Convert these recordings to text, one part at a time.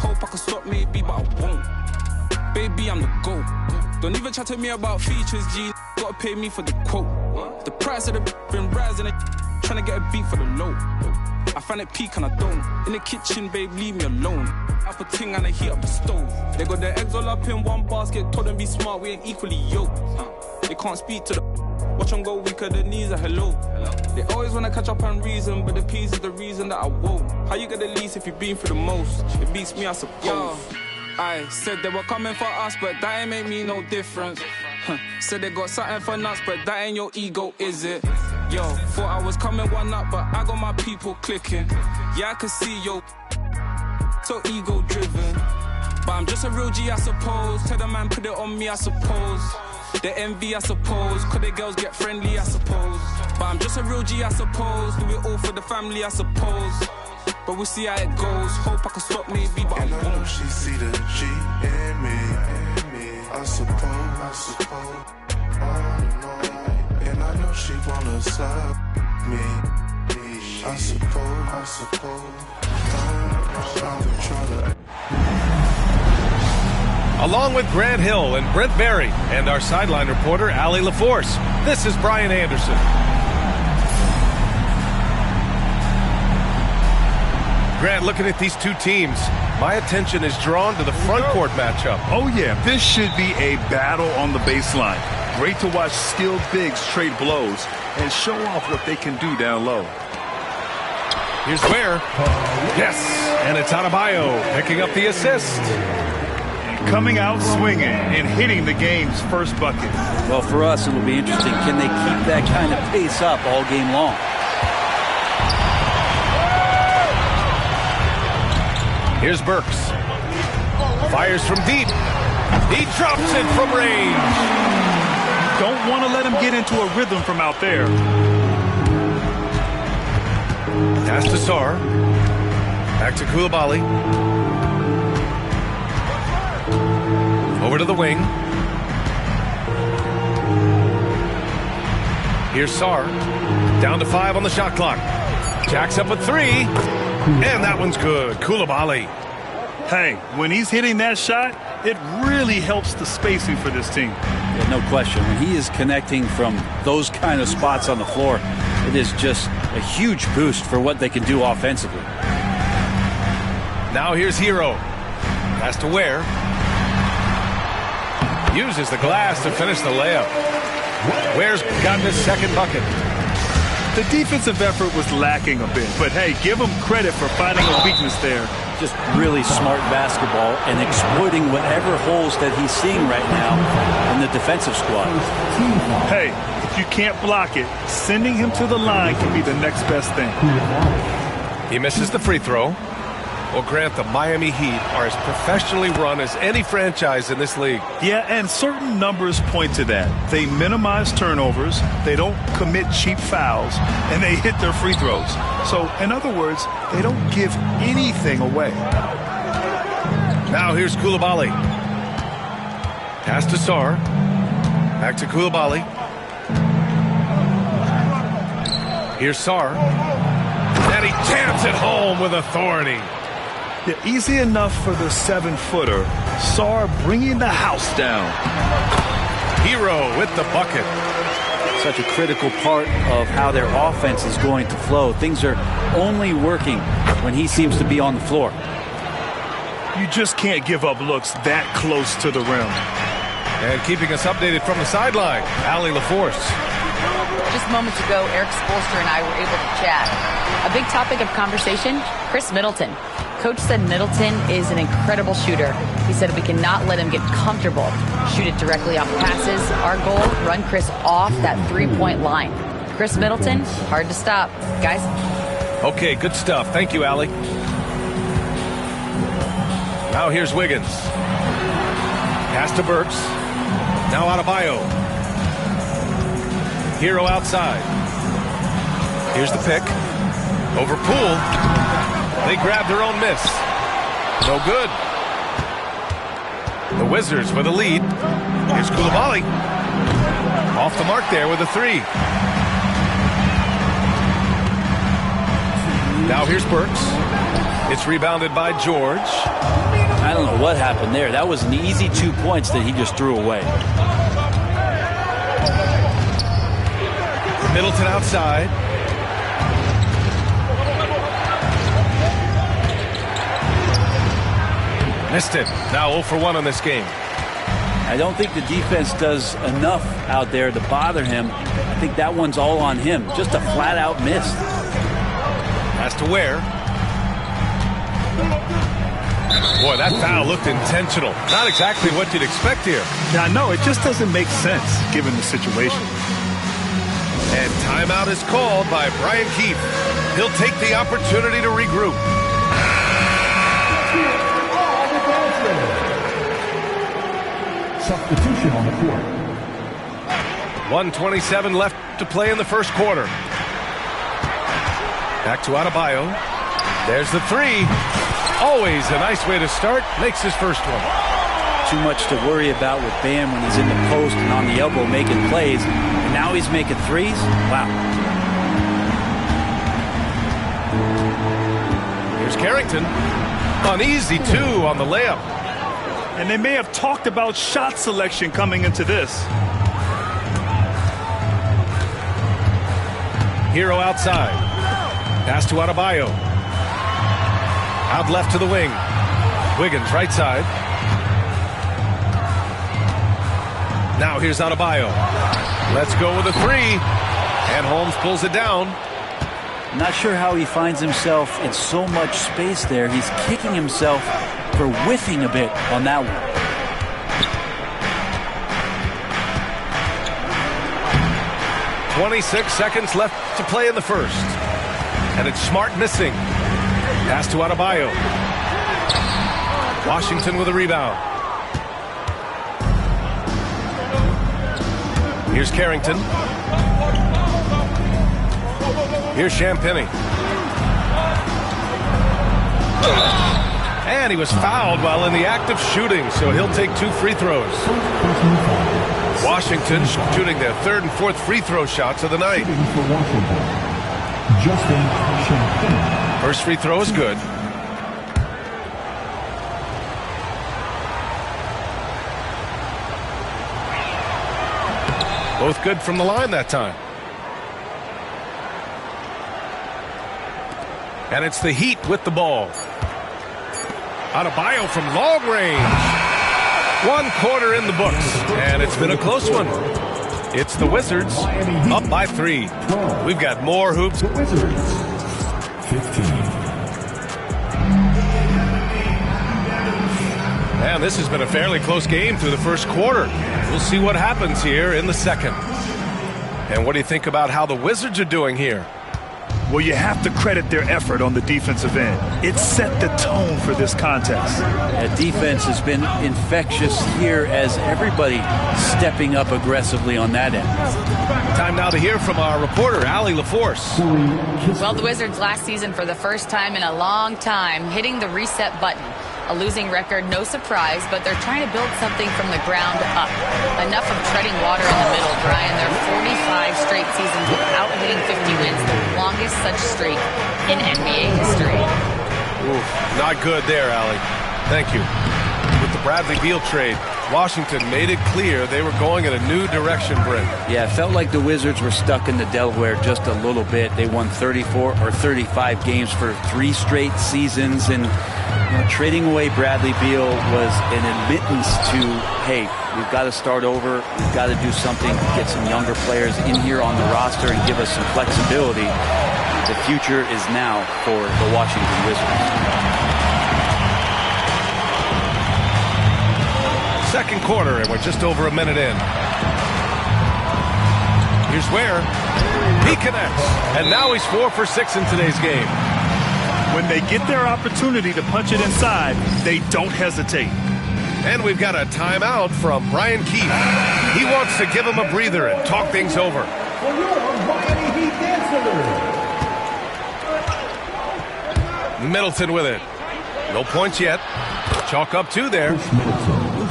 Hope I can stop maybe, but I won't. Baby, I'm the GOAT. Don't even chat to me about features, G. Gotta pay me for the quote. The price of the been rising, trying to get a beat for the low. I find it peak and I don't. In the kitchen, babe, leave me alone. Apple ting and I heat up the stove. They got their eggs all up in one basket. Told them be smart, we ain't equally yoked. They can't speak to the watch them go weaker, the knees are hello. They always wanna catch up and reason, but the peas is the reason that I won't. How you get the least if you've been through the most? It beats me, I suppose. I said they were coming for us, but that ain't make me no difference. Said they got something for nuts, but that ain't your ego, is it? Yo, thought I was coming one up, but I got my people clicking. Yeah, I can see yo, so ego driven. But I'm just a real G, I suppose. Tell the man put it on me, I suppose. The envy, I suppose. Could the girls get friendly, I suppose. But I'm just a real G, I suppose. Do it all for the family, I suppose. But we'll see how it goes. Hope I can stop maybe, but and I I know won't. she see the G in me. I suppose. And I know she wanna suck me. I suppose. I've been trying to. Along with Grant Hill and Brent Berry and our sideline reporter, Allie LaForce, this is Brian Anderson. Grant, looking at these two teams, my attention is drawn to the front court matchup. Oh, yeah, this should be a battle on the baseline. Great to watch skilled bigs trade blows and show off what they can do down low. Here's Ware. Yes, and it's Adebayo picking up the assist. Coming out swinging and hitting the game's first bucket. Well, for us, it'll be interesting. Can they keep that kind of pace up all game long? Here's Burks. Fires from deep. He drops it from range. Don't want to let him get into a rhythm from out there. Pass to Sarr. Back to Koulibaly. Over to the wing. Here's Sarr. Down to 5 on the shot clock. Jacks up a 3. And that one's good. Koulibaly. Hey, when he's hitting that shot, it really helps the spacing for this team. Yeah, no question. When he is connecting from those kind of spots on the floor, it is just a huge boost for what they can do offensively. Now here's Hero. Pass to Ware. Uses the glass to finish the layup. Ware's gotten his second bucket. The defensive effort was lacking a bit, but hey, give him credit for finding a weakness there. Just really smart basketball and exploiting whatever holes that he's seeing right now in the defensive squad. Hey, if you can't block it, sending him to the line can be the next best thing. He misses the free throw. Well, Grant, the Miami Heat are as professionally run as any franchise in this league. Yeah, and certain numbers point to that. They minimize turnovers, they don't commit cheap fouls, and they hit their free throws. So, in other words, they don't give anything away. Now here's Koulibaly. Pass to Sarr. Back to Koulibaly. Here's Sarr. And he jams it home with authority. Yeah, easy enough for the 7-footer. Sarr bringing the house down. Hero with the bucket. Such a critical part of how their offense is going to flow. Things are only working when he seems to be on the floor. You just can't give up looks that close to the rim. And keeping us updated from the sideline, Allie LaForce. Just moments ago, Eric Spoelstra and I were able to chat. A big topic of conversation, Chris Middleton. Coach said Middleton is an incredible shooter. He said we cannot let him get comfortable. Shoot it directly off passes. Our goal, run Chris off that three-point line. Chris Middleton, hard to stop. Guys? Okay, good stuff. Thank you, Allie. Now here's Wiggins. Pass to Burks. Now Adebayo. Hero outside. Here's the pick. Over Poole. They grab their own miss. No good. The Wizards with a lead. Here's Koulibaly. Off the mark there with a 3. Now here's Burks. It's rebounded by George. I don't know what happened there. That was an easy 2 points that he just threw away. Middleton outside. Missed it. Now 0 for 1 in this game. I don't think the defense does enough out there to bother him. I think that one's all on him. Just a flat-out miss. Has to wear. Boy, that foul looked intentional. Not exactly what you'd expect here. Yeah, I know. It just doesn't make sense given the situation. And timeout is called by Brian Keefe. He'll take the opportunity to regroup. Substitution on the court. 1:27 left to play in the first quarter. Back to Adebayo. There's the three. Always a nice way to start. Makes his first one. Too much to worry about with Bam when he's in the post and on the elbow making plays. And now he's making threes? Wow. Here's Carrington. An easy two on the layup. And they may have talked about shot selection coming into this. Hero outside. Pass to Adebayo. Out left to the wing. Wiggins right side. Now here's Adebayo. Let's go with a three. And Holmes pulls it down. Not sure how he finds himself in so much space there. He's kicking himself for whiffing a bit on that one. .26 seconds left to play in the first. And it's Smart missing. Pass to Adebayo. Washington with a rebound. Here's Carrington. Here's Champagny. And he was fouled while in the act of shooting, so he'll take 2 free throws. Washington shooting their 3rd and 4th free throw shots of the night. First free throw is good. Both good from the line that time. And it's the Heat with the ball. Adebayo from long range. 1 quarter in the books. And it's been a close one. It's the Wizards up by 3. We've got more hoops. The Wizards, 15. And this has been a fairly close game through the first quarter. We'll see what happens here in the second. And what do you think about how the Wizards are doing here? Well, you have to credit their effort on the defensive end. It set the tone for this contest. That defense has been infectious here as everybody stepping up aggressively on that end. Time now to hear from our reporter, Allie LaForce. Well, the Wizards last season for the first time in a long time hitting the reset button. A losing record, no surprise, but they're trying to build something from the ground up. Enough of treading water in the middle, Brian. They're 45 straight seasons without hitting 50 wins, the longest such streak in NBA history. Oof, not good there, Allie. Thank you. With the Bradley Beal trade, Washington made it clear they were going in a new direction, Brent. Yeah, it felt like the Wizards were stuck in the Delaware just a little bit. They won 34 or 35 games for 3 straight seasons, and trading away Bradley Beal was an admittance to, hey, we've got to start over. We've got to do something, get some younger players in here on the roster and give us some flexibility. The future is now for the Washington Wizards. Second quarter, and we're just over a minute in. Here's Ware. He connects, and now he's 4 for 6 in today's game. When they get their opportunity to punch it inside, they don't hesitate. And we've got a timeout from Brian Keefe. He wants to give him a breather and talk things over. Middleton with it. No points yet. Chalk up 2 there.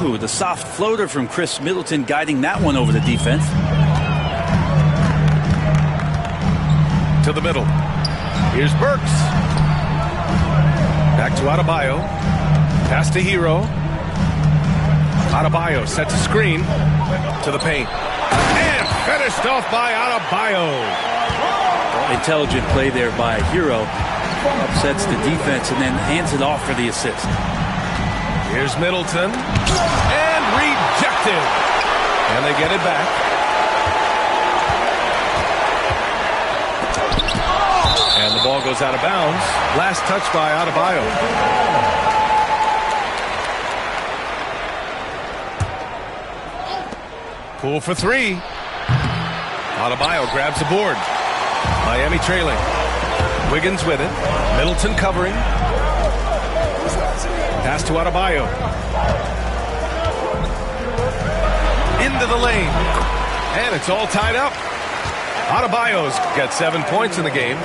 Ooh, the soft floater from Chris Middleton guiding that one over the defense. To the middle. Here's Burks. Back to Adebayo. Pass to Hero. Adebayo sets a screen to the paint. And finished off by Adebayo. Intelligent play there by Hero. Upsets the defense and then hands it off for the assist. Here's Middleton. And rejected. And they get it back. And the ball goes out of bounds. Last touch by Adebayo. Pool for three. Adebayo grabs the board. Miami trailing. Wiggins with it. Middleton covering. Pass to Adebayo. Into the lane. And it's all tied up. Adebayo's got 7 points in the game.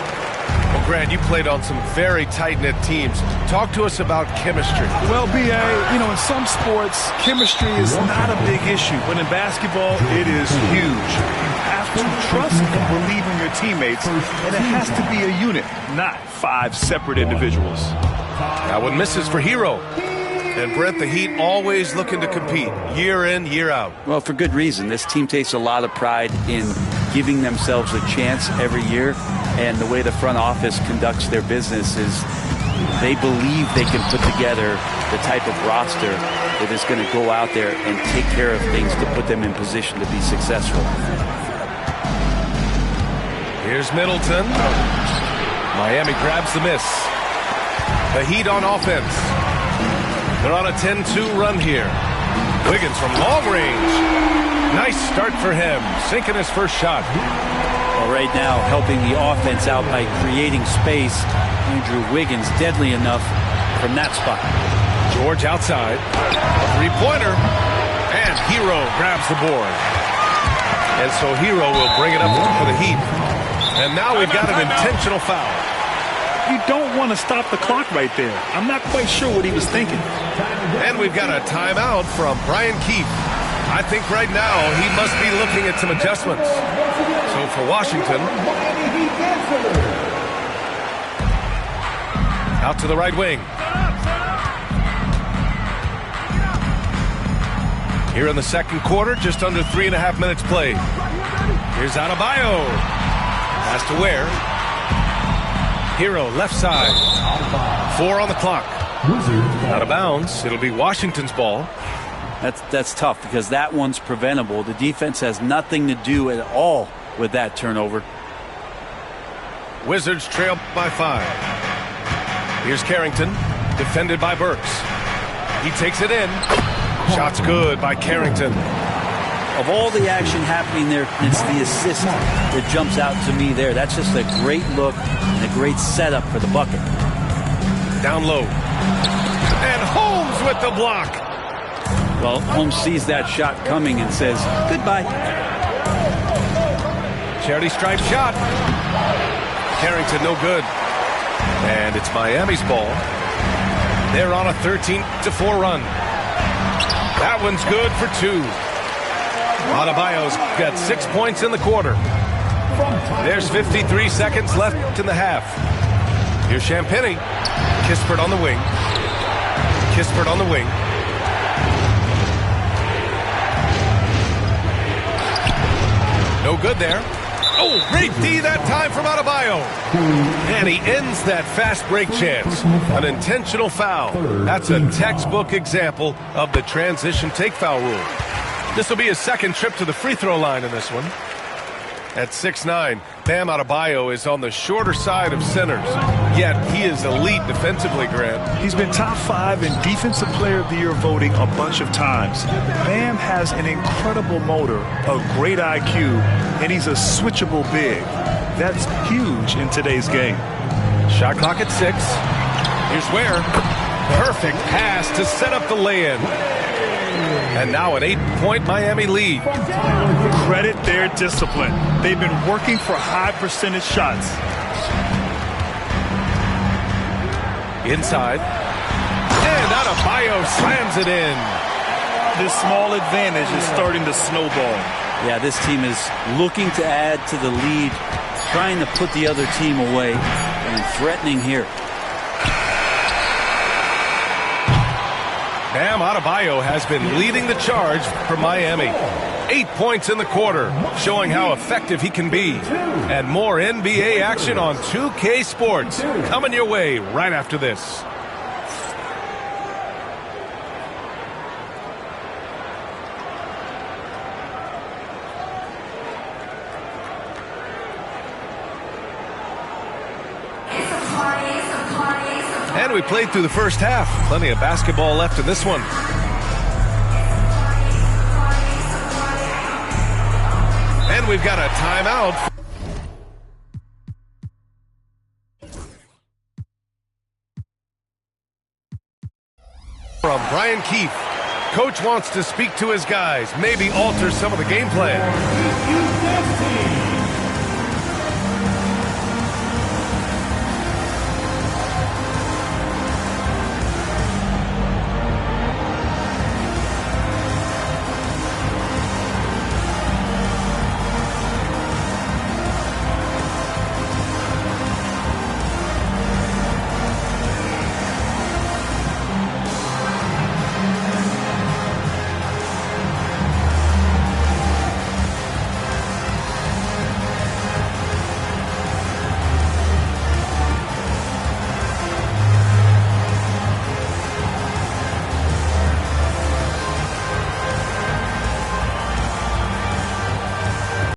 Well, Grant, you played on some very tight-knit teams. Talk to us about chemistry. Well, B.A., in some sports, chemistry is not a big issue. But in basketball, it is huge. You have to trust and believe in your teammates, and it has to be a unit, not 5 separate individuals. That one misses for Hero. And, Brent, the Heat always looking to compete year in, year out. Well, for good reason. This team takes a lot of pride in giving themselves a chance every year. And the way the front office conducts their business is they believe they can put together the type of roster that is going to go out there and take care of things to put them in position to be successful. Here's Middleton. Miami grabs the miss. The Heat on offense. They're on a 10-2 run here. Wiggins from long range. Nice start for him. Sinking his first shot. Well, right now, helping the offense out by creating space. Andrew Wiggins deadly enough from that spot. George outside. A three-pointer. And Hero grabs the board. And so Hero will bring it up for the Heat. And now we've got an intentional foul. You don't want to stop the clock right there. I'm not quite sure what he was thinking. And we've got a timeout from Brian Keefe. I think right now he must be looking at some adjustments. So for Washington, out to the right wing. Here in the second quarter, just under 3.5 minutes played. Here's Adebayo. Pass to Ware. Hero left side. 4 on the clock. Out of bounds. It'll be Washington's ball. That's tough because that one's preventable. The defense has nothing to do at all with that turnover. Wizards trail by 5. Here's Carrington, defended by Burks. He takes it in. Shot's good by Carrington. Of all the action happening there, it's the assist that jumps out to me there. That's just a great look and a great setup for the bucket. Down low. And Holmes with the block. Well, Holmes sees that shot coming and says, goodbye. Charity stripe shot. Carrington no good. And it's Miami's ball. They're on a 13-4 run. That one's good for 2. Adebayo's got 6 points in the quarter. There's 53 seconds left in the half. Here's Champagnie. Kispert on the wing. Kispert on the wing. No good there. Oh, great D that time from Adebayo. And he ends that fast break chance. An intentional foul. That's a textbook example of the transition take foul rule. This will be his second trip to the free throw line in this one. At 6'9", Bam Adebayo is on the shorter side of centers, yet he is elite defensively, Grant. He's been top 5 in Defensive Player of the Year voting a bunch of times. Bam has an incredible motor, a great IQ, and he's a switchable big. That's huge in today's game. Shot clock at 6. Here's Ware. Perfect pass to set up the lay-in. And now an 8-point Miami lead. Credit their discipline. They've been working for high percentage shots. Inside. And Adebayo slams it in. This small advantage is starting to snowball. Yeah, this team is looking to add to the lead, trying to put the other team away, and threatening here. Bam Adebayo has been leading the charge for Miami. 8 points in the quarter, showing how effective he can be. And more NBA action on 2K Sports coming your way right after this. And we played through the first half. Plenty of basketball left in this one. And we've got a timeout. From Brian Keefe. Coach wants to speak to his guys, maybe alter some of the game plan.